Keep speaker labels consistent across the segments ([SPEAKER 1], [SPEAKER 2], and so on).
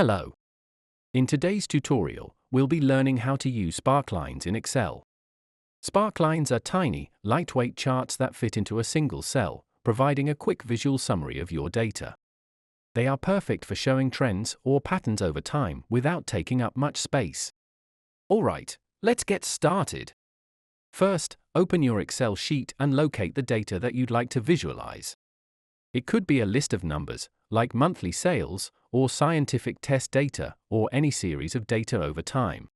[SPEAKER 1] Hello. In today's tutorial, we'll be learning how to use sparklines in Excel. Sparklines are tiny, lightweight charts that fit into a single cell, providing a quick visual summary of your data. They are perfect for showing trends or patterns over time without taking up much space. Alright, let's get started. First, open your Excel sheet and locate the data that you'd like to visualize. It could be a list of numbers, like monthly sales, or scientific test data, or any series of data over time.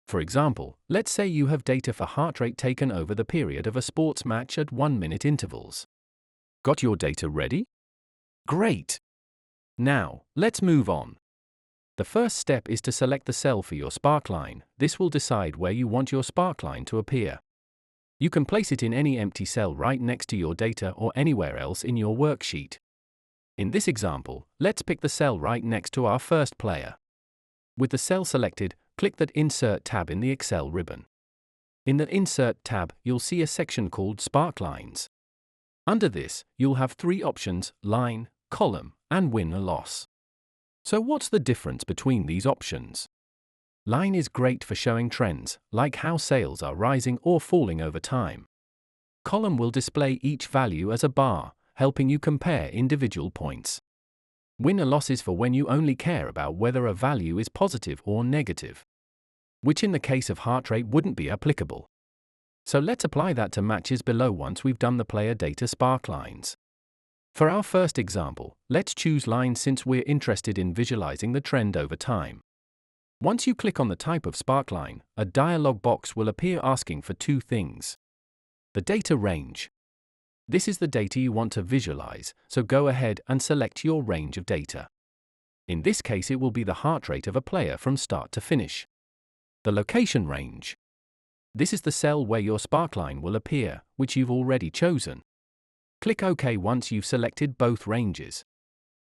[SPEAKER 1] For example, let's say you have data for heart rate taken over the period of a sports match at 1-minute intervals. Got your data ready? Great! Now, let's move on. The first step is to select the cell for your sparkline. This will decide where you want your sparkline to appear. You can place it in any empty cell right next to your data or anywhere else in your worksheet. In this example, let's pick the cell right next to our first player. With the cell selected, click that Insert tab in the Excel ribbon. In the Insert tab, you'll see a section called Sparklines. Under this, you'll have three options: line, column, and win or loss. So what's the difference between these options? Line is great for showing trends, like how sales are rising or falling over time. Column will display each value as a bar, helping you compare individual points. Win or loss is for when you only care about whether a value is positive or negative, which in the case of heart rate wouldn't be applicable. So let's apply that to matches below once we've done the player data sparklines. For our first example, let's choose line since we're interested in visualizing the trend over time. Once you click on the type of sparkline, a dialog box will appear asking for two things. The data range. This is the data you want to visualize, so go ahead and select your range of data. In this case, it will be the heart rate of a player from start to finish. The location range. This is the cell where your sparkline will appear, which you've already chosen. Click OK once you've selected both ranges.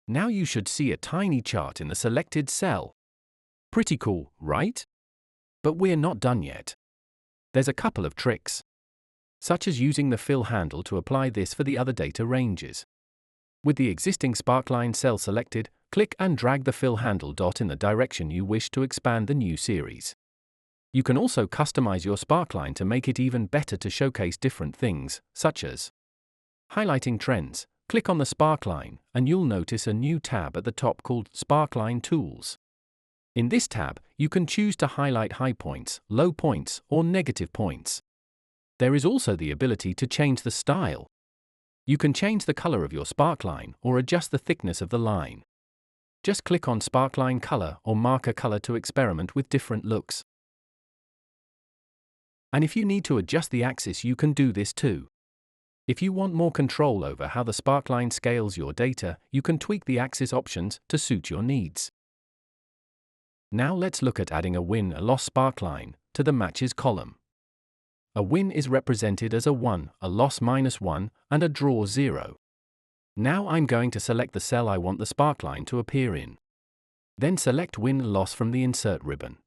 [SPEAKER 1] Now you should see a tiny chart in the selected cell. Pretty cool, right? But we're not done yet. There's a couple of tricks, such as using the fill handle to apply this for the other data ranges. With the existing sparkline cell selected, click and drag the fill handle dot in the direction you wish to expand the new series. You can also customize your sparkline to make it even better to showcase different things, such as highlighting trends. Click on the sparkline, and you'll notice a new tab at the top called Sparkline Tools. In this tab, you can choose to highlight high points, low points, or negative points. There is also the ability to change the style. You can change the color of your sparkline or adjust the thickness of the line. Just click on Sparkline Color or Marker Color to experiment with different looks. And if you need to adjust the axis, you can do this too. If you want more control over how the sparkline scales your data, you can tweak the axis options to suit your needs. Now let's look at adding a win or loss sparkline to the matches column. A win is represented as a 1, a loss -1, and a draw 0. Now I'm going to select the cell I want the sparkline to appear in. Then select win or loss from the Insert ribbon.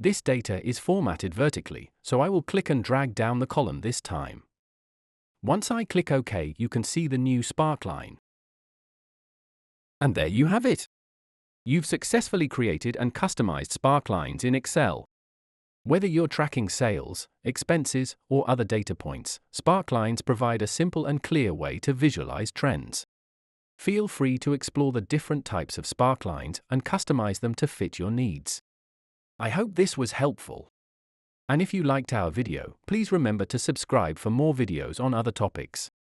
[SPEAKER 1] This data is formatted vertically, so I will click and drag down the column this time. Once I click OK, you can see the new sparkline. And there you have it! You've successfully created and customized sparklines in Excel. Whether you're tracking sales, expenses, or other data points, sparklines provide a simple and clear way to visualize trends. Feel free to explore the different types of sparklines and customize them to fit your needs. I hope this was helpful. And if you liked our video, please remember to subscribe for more videos on other topics.